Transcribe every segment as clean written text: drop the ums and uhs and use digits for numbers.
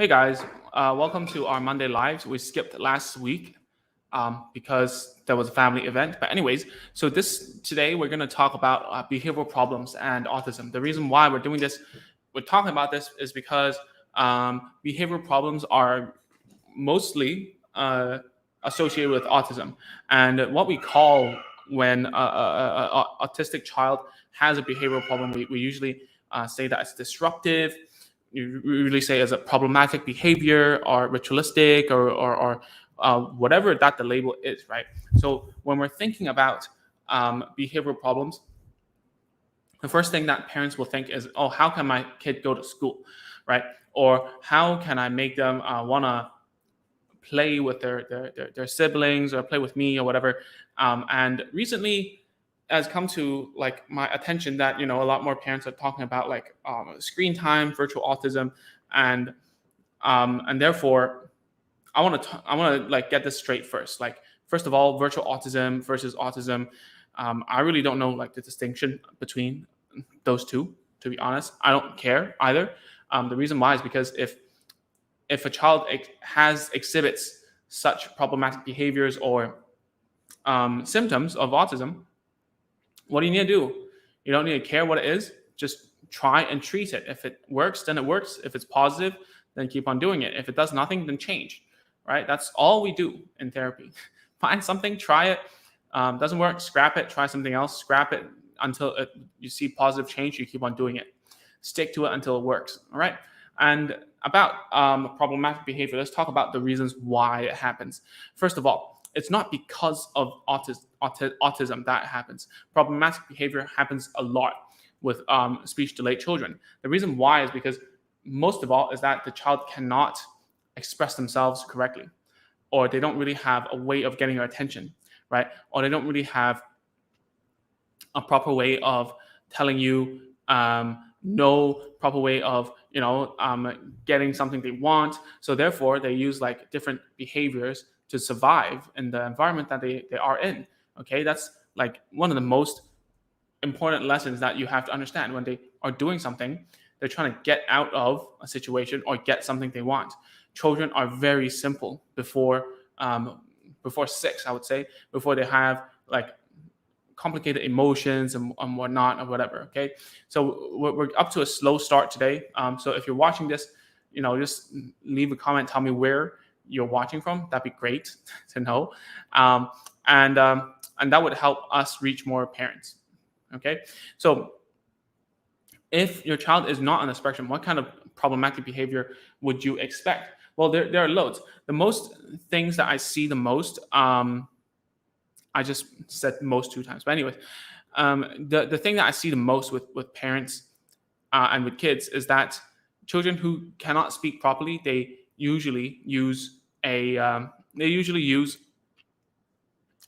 Hey guys, welcome to our Monday Lives. We skipped last week because there was a family event. But anyways, so this today we're going to talk about behavioral problems and autism. The reason why we're talking about this, is because behavioral problems are mostly associated with autism, and what we call when a autistic child has a behavioral problem, we usually say that it's disruptive. You really say as a problematic behavior or ritualistic or whatever that the label is, right? So when we're thinking about behavioral problems, the first thing that parents will think is, oh, how can my kid go to school, right? Or how can I make them want to play with their siblings or play with me or whatever. And recently has come to like my attention that a lot more parents are talking about like screen time, virtual autism, and therefore I want to like get this straight first. Like, first of all, virtual autism versus autism. I really don't know like the distinction between those two. To be honest, I don't care either. The reason why is because if a child exhibits such problematic behaviors or symptoms of autism, what do you need to do? You don't need to care what it is. Just try and treat it. If it works, then it works. If it's positive, then keep on doing it. If it does nothing, then change. Right? That's all we do in therapy. Find something, try it. Doesn't work, scrap it. Try something else, scrap it until you see positive change. You keep on doing it. Stick to it until it works. All right. And about problematic behavior, let's talk about the reasons why it happens. First of all, it's not because of autism that happens. Problematic behavior happens a lot with speech delayed children. The reason why is because most of all is that the child cannot express themselves correctly, or they don't really have a way of getting your attention, right? Or they don't really have a proper way of telling you no, proper way of getting something they want. So therefore they use like different behaviors to survive in the environment that they are in. Okay, that's like one of the most important lessons that you have to understand. When they are doing something, they're trying to get out of a situation or get something they want. Children are very simple before 6, I would say, before they have like complicated emotions and whatnot or whatever. Okay, so we're up to a slow start today. So if you're watching this, just leave a comment, tell me where you're watching from. That'd be great to know, and that would help us reach more parents. Okay, so if your child is not on the spectrum, what kind of problematic behavior would you expect? Well, there are loads. The most things that I see the most, I just said most 2 times. But anyways, the thing that I see the most with parents and with kids is that children who cannot speak properly, they usually use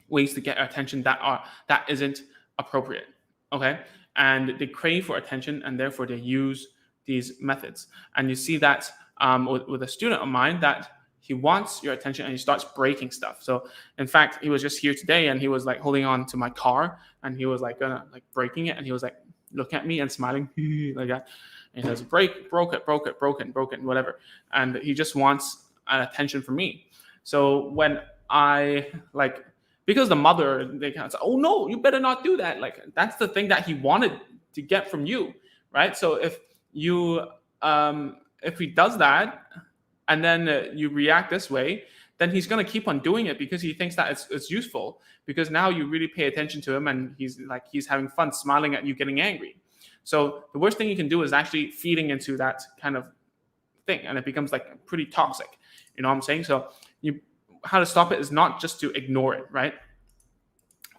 ways to get attention that isn't appropriate. Okay, and they crave for attention, and therefore they use these methods. And you see that with a student of mine, that he wants your attention and he starts breaking stuff. So in fact, he was just here today and he was like holding on to my car and he was like gonna like breaking it, and he was like looking at me and smiling like that. And he says, broke it, whatever. And he just wants an attention from me. So when I like, because the mother, they kind of say, oh no, you better not do that. Like, that's the thing that he wanted to get from you, right? So if he does that, and then you react this way, then he's going to keep on doing it because he thinks that it's useful, because now you really pay attention to him and he's having fun smiling at you getting angry. So the worst thing you can do is actually feeding into that kind of thing, and it becomes like pretty toxic. You know what I'm saying? So how to stop it is not just to ignore it, right?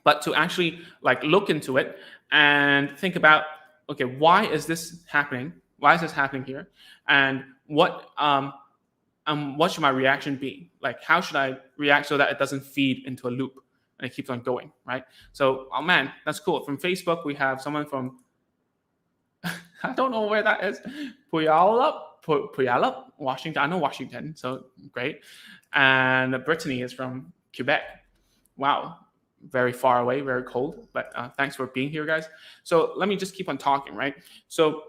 But to actually like look into it and think about, okay, why is this happening? Why is this happening here? And what should my reaction be? Like, how should I react so that it doesn't feed into a loop and it keeps on going, right? So, oh man, that's cool. From Facebook, we have someone from, I don't know where that is, Puyallup, Washington. I know Washington, so great. And Brittany is from Quebec. Wow, very far away, very cold. But thanks for being here, guys. So let me just keep on talking, right? So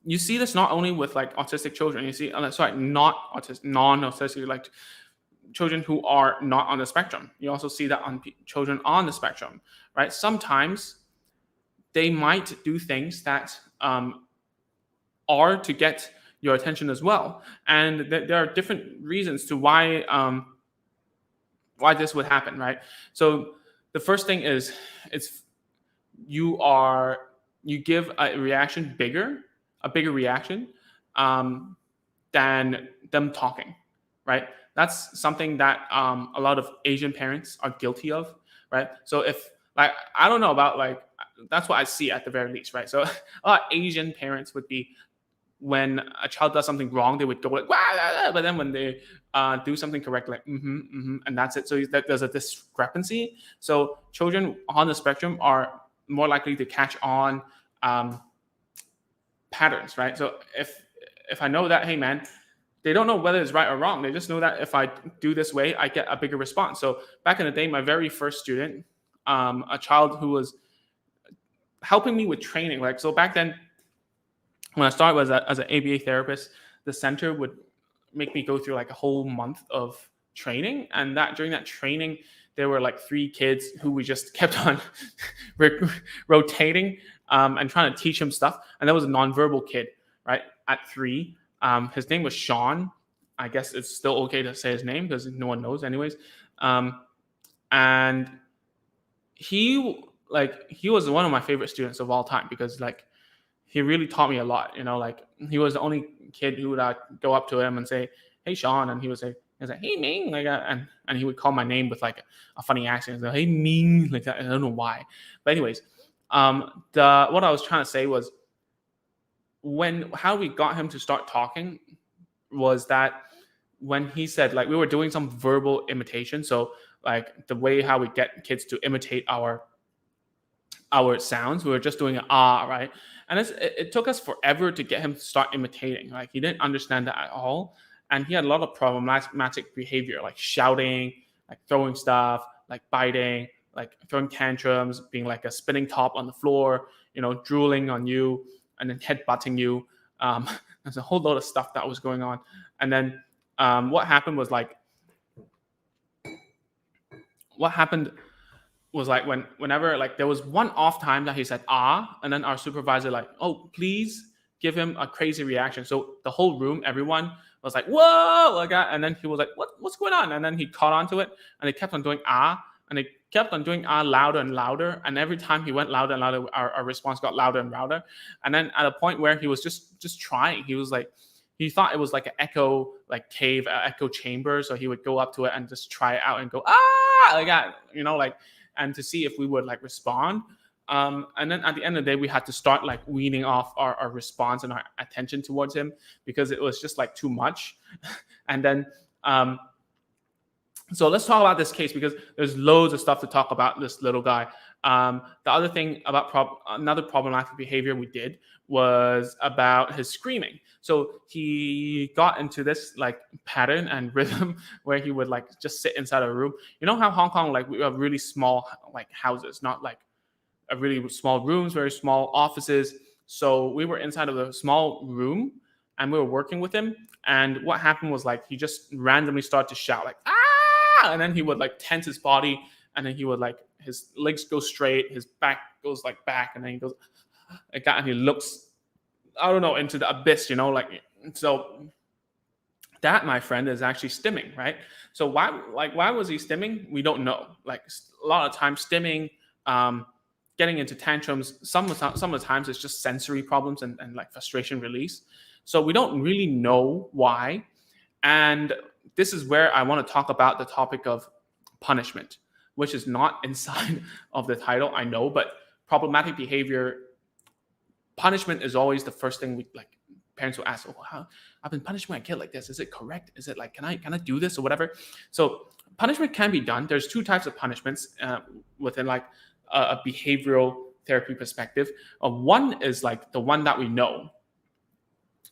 you see this not only with like autistic children. You see, sorry, not autistic, non-autistic, like children who are not on the spectrum. You also see that on children on the spectrum, right? Sometimes they might do things that are to get your attention as well, and there are different reasons to why this would happen, right? So the first thing is it's you give a reaction a bigger reaction um, than them talking, right? That's something that a lot of Asian parents are guilty of, right? So if like I don't know about like that's what I see at the very least, right? So a lot of Asian parents would be when a child does something wrong, they would go like, "Wah, ah, ah," but then when they do something correct, like, and that's it. So that there's a discrepancy. So children on the spectrum are more likely to catch on um, patterns, right? So if I know that, hey man, they don't know whether it's right or wrong. They just know that if I do this way, I get a bigger response. So back in the day, my very first student, a child who was helping me with training, like so back then when I started as an ABA therapist, the center would make me go through like a whole month of training, and that during that training, there were like 3 kids who we just kept on rotating and trying to teach him stuff. And that was a nonverbal kid, right? At 3, his name was Sean. I guess it's still okay to say his name because no one knows, anyways. And he was one of my favorite students of all time because like he really taught me a lot. You know, like he was the only kid who would go up to him and say, "Hey, Sean," and he would say, "Hey, Ming," like that, and he would call my name with like a funny accent, like, "Hey, Ming," like that. I don't know why, but anyways, the what I was trying to say was how we got him to start talking was that when he said like we were doing some verbal imitation, so like the way how we get kids to imitate our sounds. We were just doing an ah, right? And it took us forever to get him to start imitating. Like he didn't understand that at all. And he had a lot of problematic behavior, like shouting, like throwing stuff, like biting, like throwing tantrums, being like a spinning top on the floor, drooling on you, and then headbutting you. There's a whole lot of stuff that was going on. And then what happened was like whenever like there was one off time that he said ah, and then our supervisor like, "Oh, please give him a crazy reaction." So the whole room, everyone was like, "Whoa!" like that, and then he was like, "What's going on?" And then he caught on to it, and they kept on doing ah, and they kept on doing ah louder and louder, and every time he went louder and louder, our response got louder and louder, and then at a point where he was just trying, he was like. He thought it was like an echo, like cave, echo chamber. So he would go up to it and just try it out and go ah, like that, like, and to see if we would like respond. And then at the end of the day, we had to start like weaning off our response and our attention towards him because it was just like too much. And then, so let's talk about this case because there's loads of stuff to talk about this little guy. The other thing about another problematic behavior we did was about his screaming. So he got into this like pattern and rhythm where he would like just sit inside a room. You know how Hong Kong, like we have really small like houses, not like a really small rooms, very small offices. So we were inside of a small room and we were working with him. And what happened was like he just randomly started to shout like ah, and then he would like tense his body, and then he would like his legs go straight, his back goes like back, and then he goes like that, and he looks, I don't know, into the abyss, like so. That, my friend, is actually stimming, right? So why was he stimming? We don't know. Like a lot of times, stimming, getting into tantrums. Some of the times it's just sensory problems and like frustration release. So we don't really know why. And this is where I want to talk about the topic of punishment, which is not inside of the title, I know, but problematic behavior, punishment is always the first thing we like. Parents will ask, "Oh, how I've been punishing my kid like this. Is it correct? Is it like can I do this or whatever?" So punishment can be done. There's 2 types of punishments within like a behavioral therapy perspective. One is like the one that we know,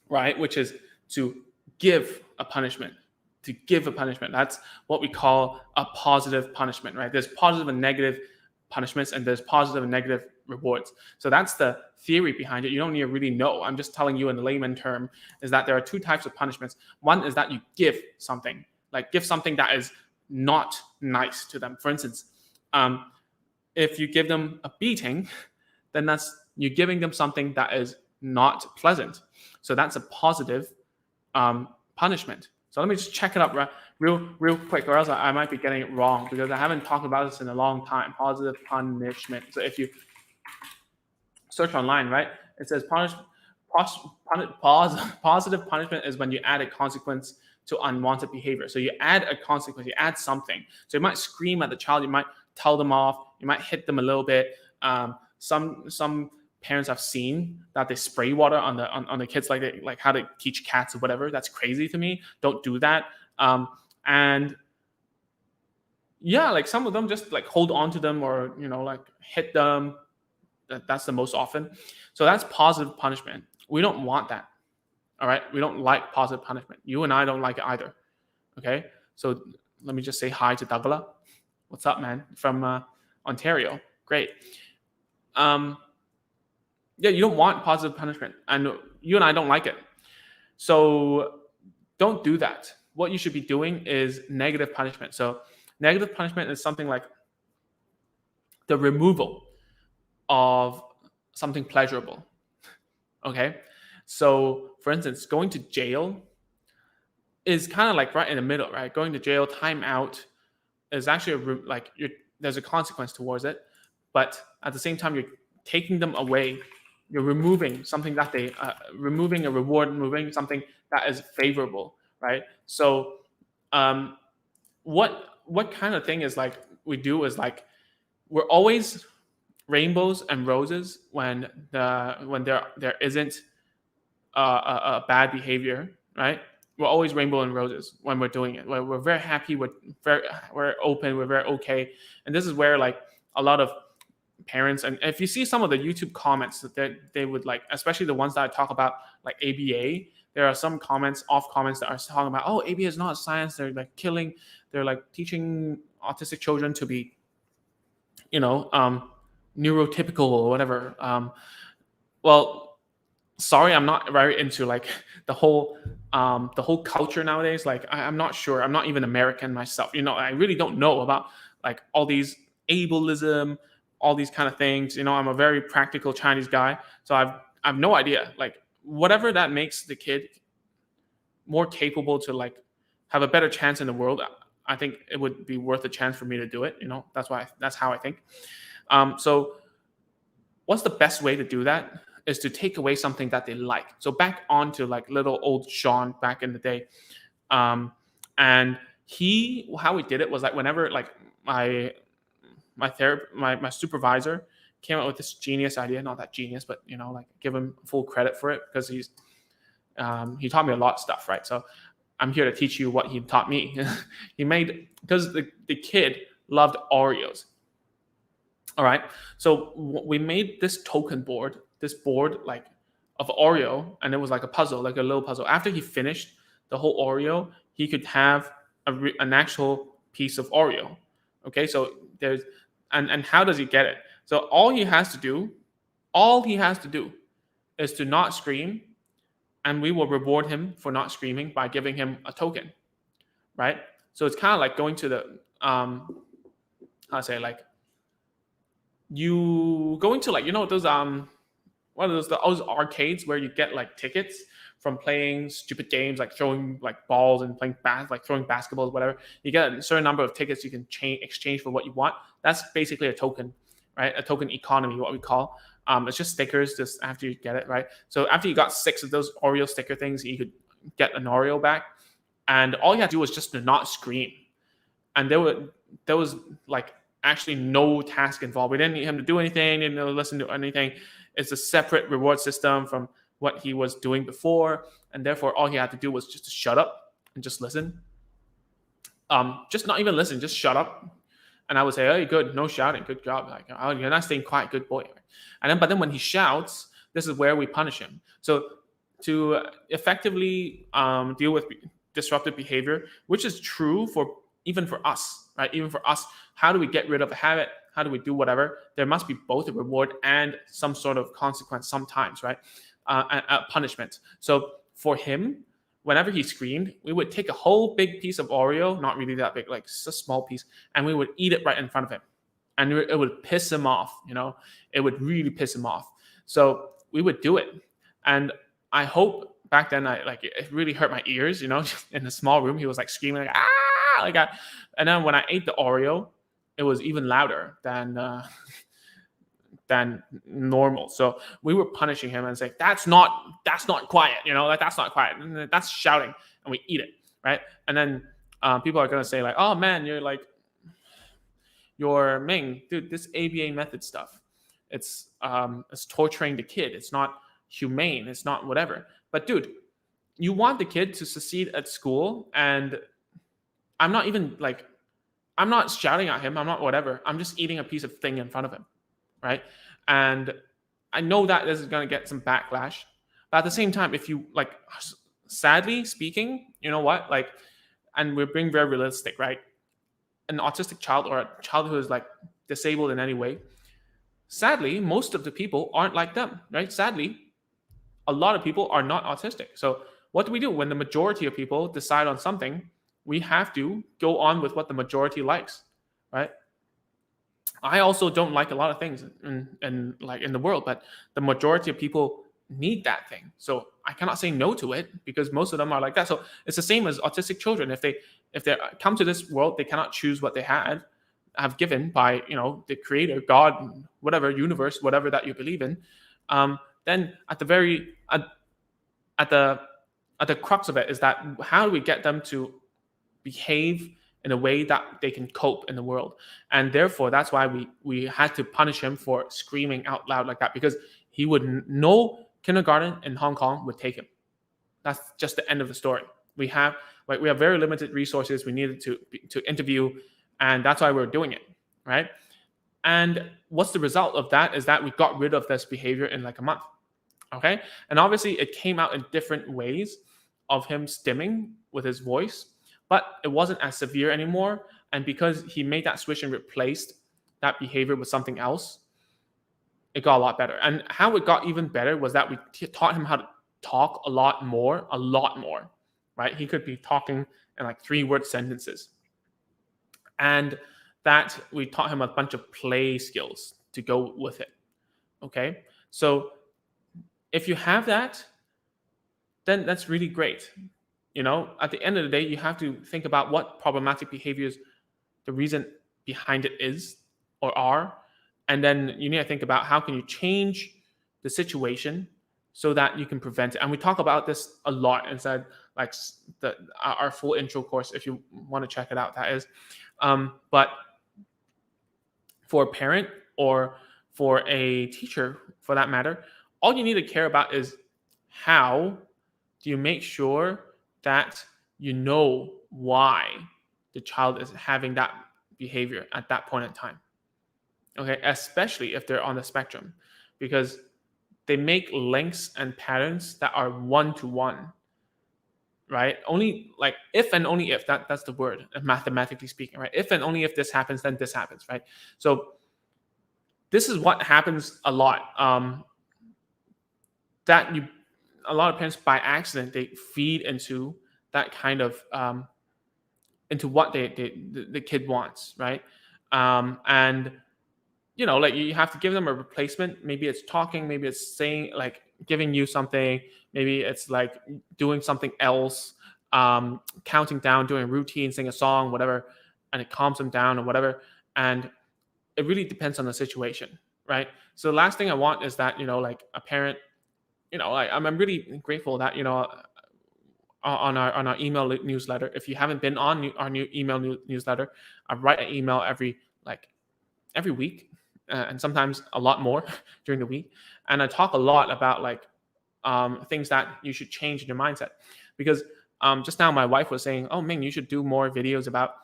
right? Which is to give a punishment. To give a punishment. That's what we call a positive punishment, right? There's positive and negative punishments, and there's positive and negative rewards. So that's the theory behind it. You don't need to really know. I'm just telling you in the layman term is that there are two types of punishments. One is that you give something, like give something that is not nice to them. For instance, if you give them a beating, then that's you're giving them something that is not pleasant. So that's a positive punishment. So let me just check it up real quick, or else I might be getting it wrong because I haven't talked about this in a long time. Positive punishment. So if you search online, right, it says positive punishment is when you add a consequence to unwanted behavior. So you add a consequence, you add something. So you might scream at the child, you might tell them off, you might hit them a little bit. Some parents I've seen that they spray water on the kids, like how to teach cats or whatever. That's crazy to me. Don't do that. And yeah, like some of them just like hold on to them or like hit them. That's the most often. So that's positive punishment. We don't want that. All right. We don't like positive punishment. You and I don't like it either. Okay. So let me just say hi to Dagala. What's up, man? From Ontario. Great. Yeah, you don't want positive punishment, and you and I don't like it. So don't do that. What you should be doing is negative punishment. So negative punishment is something like the removal of something pleasurable. Okay. So for instance, going to jail is kind of like right in the middle, right? Going to jail, time out is actually there's a consequence towards it, but at the same time you're taking them away. You're removing something that removing a reward, removing something that is favorable, right? So what kind of thing is like we do is like we're always rainbows and roses when there isn't a bad behavior, right? We're always rainbow and roses when we're doing it. We're very happy. We're open. We're very okay. And this is where like a lot of parents, and if you see some of the YouTube comments that they would like, especially the ones that I talk about, like ABA, there are some off comments that are talking about, oh, ABA is not a science. They're like they're like teaching autistic children to be, neurotypical or whatever. Well, sorry, I'm not very into like the whole culture nowadays. Like I'm not sure. I'm not even American myself. I really don't know about like all these ableism, all these kind of things. I'm a very practical Chinese guy, so I've no idea. Like whatever that makes the kid more capable to like have a better chance in the world, I think it would be worth a chance for me to do it. That's how I think. So what's the best way to do that is to take away something that they like. So back onto like little old Sean back in the day. And how we did it was like whenever like my supervisor came up with this genius idea, not that genius, but like give him full credit for it because he taught me a lot of stuff, right? So I'm here to teach you what he taught me. Because the kid loved Oreos. All right. So we made this board like of Oreo, and it was like a puzzle, like a little puzzle. After he finished the whole Oreo, he could have an actual piece of Oreo. Okay. So and how does he get it? So all he has to do is to not scream, and we will reward him for not screaming by giving him a token, right? So it's kind of like going to the you going to like those what are those arcades where you get like tickets from playing stupid games like throwing like balls and playing throwing basketballs, whatever. You get a certain number of tickets you can exchange for what you want. That's basically a token, right? A token economy, what we call. It's just stickers just after you get it, right? So after you got 6 of those Oreo sticker things, you could get an Oreo back. And all you had to do was just to not scream. And there was like actually no task involved. We didn't need him to do anything, didn't listen to anything. It's a separate reward system from what he was doing before. And therefore, all he had to do was just to shut up and just listen. Just not even listen, just shut up. And I would say, hey, good, no shouting, good job. Like, oh, you're not staying quiet, good boy. But then when he shouts, this is where we punish him. So to effectively deal with disruptive behavior, which is true even for us, right? Even for us, how do we get rid of a habit? how do we do whatever, there must be both a reward and some sort of consequence sometimes, right? A punishment. So for him, whenever he screamed, we would take a whole big piece of Oreo, not really that big, like just a small piece, and we would eat it right in front of him. And it would piss him off, it would really piss him off. So we would do it. And I hope back then, it really hurt my ears, in the small room. He was like screaming, like, ah, like that. And then when I ate the Oreo, it was even louder than normal. So we were punishing him and saying, that's not quiet, like that's not quiet. And that's shouting, and we eat it, right? And then people are gonna say like, oh man, you're Ming, dude. This ABA method stuff, it's torturing the kid. It's not humane. It's not whatever. But dude, you want the kid to succeed at school, and I'm not even like, I'm not shouting at him. I'm not whatever. I'm just eating a piece of thing in front of him, right? And I know that this is going to get some backlash, but at the same time, if you like, sadly speaking, you know what, like, and we're being very realistic, right? An autistic child or a child who is like disabled in any way, sadly, most of the people aren't like them, right? Sadly, a lot of people are not autistic. So what do we do when the majority of people decide on something? We have to go on with what the majority likes, right? I also don't like a lot of things in the world, but the majority of people need that thing. So I cannot say no to it because most of them are like that. So it's the same as autistic children. If they come to this world, they cannot choose what they have given by the creator, God, whatever, universe, whatever that you believe in. Then at the crux of it is that how do we get them to behave in a way that they can cope in the world? And therefore, that's why we had to punish him for screaming out loud like that, because he would no kindergarten in Hong Kong would take him. That's just the end of the story. We have very limited resources. We needed to interview, and that's why we're doing it, right? And what's the result of that is that we got rid of this behavior in like a month. Okay. And obviously it came out in different ways of him stimming with his voice, but it wasn't as severe anymore. And because he made that switch and replaced that behavior with something else, it got a lot better. And how it got even better was that we taught him how to talk a lot more, right? He could be talking in like 3-word sentences. And that we taught him a bunch of play skills to go with it. Okay. So if you have that, then that's really great. At the end of the day, you have to think about what problematic behaviors the reason behind it is or are. And then you need to think about how can you change the situation so that you can prevent it. And we talk about this a lot inside like our full intro course, if you want to check it out, that is. But for a parent or for a teacher, for that matter, all you need to care about is how do you make sure that you know why the child is having that behavior at that point in time. Okay, especially if they're on the spectrum, because they make links and patterns that are one-to-one, right? Only like if and only if, that's the word, mathematically speaking, right? If and only if this happens, then this happens, right? So this is what happens a lot. A lot of parents by accident, they feed into that kind of into what the kid wants, right? And like you have to give them a replacement. Maybe it's talking, maybe it's saying, like giving you something, maybe it's like doing something else, counting down, doing a routine, sing a song, whatever, and it calms them down or whatever. And it really depends on the situation, right? So the last thing I want is that like a parent, like I'm really grateful that on our email newsletter. If you haven't been on our new email newsletter, I write an email every week, and sometimes a lot more during the week. And I talk a lot about like things that you should change in your mindset. Because just now my wife was saying, "Oh, Ming, you should do more videos about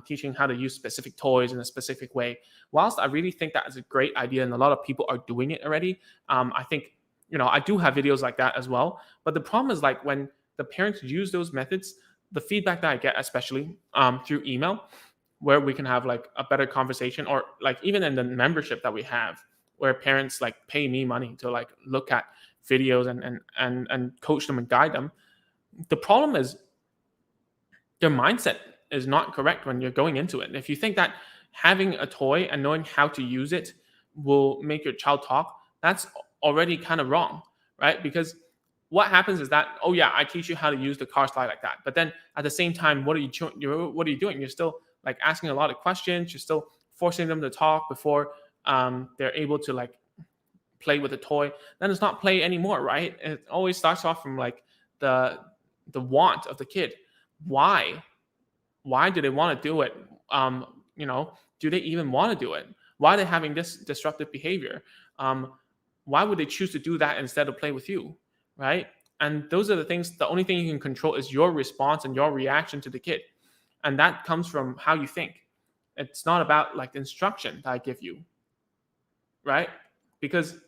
teaching how to use specific toys in a specific way." Whilst I really think that is a great idea, and a lot of people are doing it already, I think I do have videos like that as well. But the problem is like when the parents use those methods, the feedback that I get, especially through email, where we can have like a better conversation, or like even in the membership that we have, where parents like pay me money to like look at videos and coach them and guide them. The problem is your mindset is not correct when you're going into it. If you think that having a toy and knowing how to use it will make your child talk, that's already kind of wrong, right? Because what happens is that, oh yeah, I teach you how to use the car slide like that, but then at the same time, what are you doing? You're still like asking a lot of questions. You're still forcing them to talk before they're able to like play with the toy. Then it's not play anymore, right? It always starts off from like the want of the kid. Why? Why do they want to do it? Do they even want to do it? Why are they having this disruptive behavior? Um, why would they choose to do that instead of play with you, right? And those are the things. The only thing you can control is your response and your reaction to the kid, and that comes from how you think. It's not about like the instruction that I give you, right? Because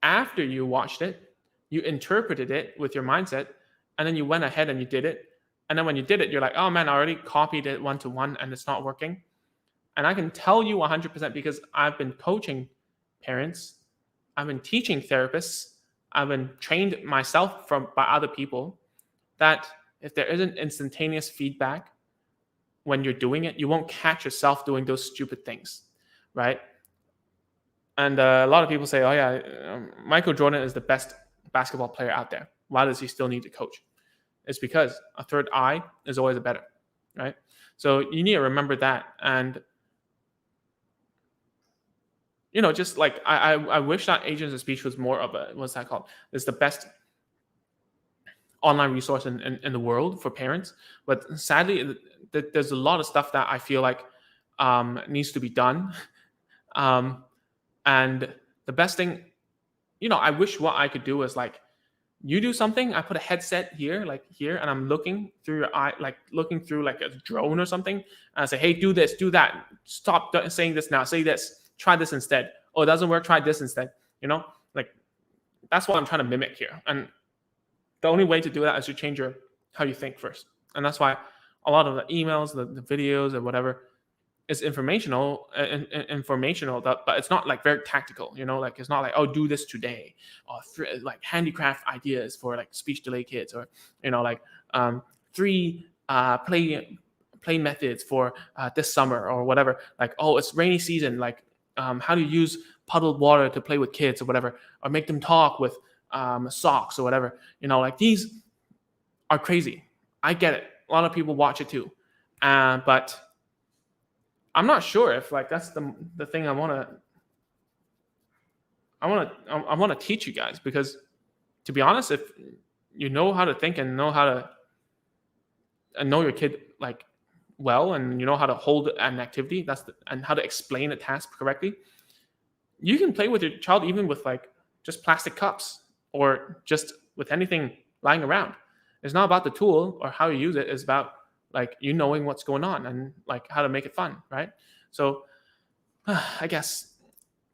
after you watched it, you interpreted it with your mindset, and then you went ahead and you did it. And then when you did it, you're like, oh man, I already copied it one to one and it's not working. And I can tell you 100% because I've been coaching parents, I've been teaching therapists, I've been trained myself by other people, that if there isn't instantaneous feedback when you're doing it, you won't catch yourself doing those stupid things, right? And a lot of people say, oh yeah, Michael Jordan is the best basketball player out there. Why does he still need to coach? It's because a third eye is always better, right? So you need to remember that. And just like I wish that Agents of Speech was more of a, what's that called? It's the best online resource in the world for parents. But sadly, there's a lot of stuff that I feel like needs to be done. And the best thing, I wish what I could do is like, you do something, I put a headset here, like here, and I'm looking through your eye, like looking through like a drone or something. And I say, hey, do this, do that. Stop saying this now. Say this. Try this instead. Oh, it doesn't work. Try this instead. Like that's what I'm trying to mimic here. And the only way to do that is to change how you think first. And that's why a lot of the emails, the videos, or whatever, is informational, but it's not like very tactical. Like it's not like, oh, do this today, or like handicraft ideas for like speech delay kids, or like 3 play methods for this summer or whatever. Like, oh, it's rainy season. Like, how do you use puddled water to play with kids or whatever, or make them talk with socks or whatever. Like these are crazy. I get it. A lot of people watch it too, but I'm not sure if like that's the thing I want to teach you guys, because to be honest, if you know how to think and know know your kid like well, and you know how to hold an activity, and how to explain a task correctly, you can play with your child even with like just plastic cups or just with anything lying around. It's not about the tool or how you use it. It's about like you knowing what's going on and like how to make it fun, right? So I guess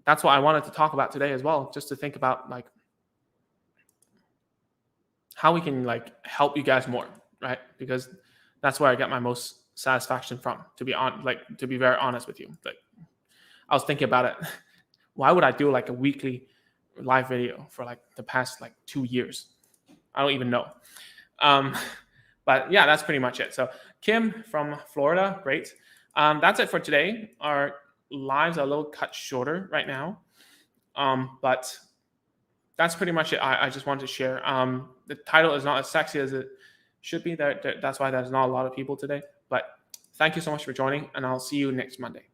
that's what I wanted to talk about today as well, just to think about like how we can like help you guys more, right? Because that's where I get my most satisfaction from, to be very honest with you. Like I was thinking about it. Why would I do like a weekly live video for like the past like 2 years? I don't even know. But yeah, that's pretty much it. So Kim from Florida, great. That's it for today. Our lives are a little cut shorter right now. But that's pretty much it. I just wanted to share. The title is not as sexy as it should be. That's why there's not a lot of people today. But thank you so much for joining, and I'll see you next Monday.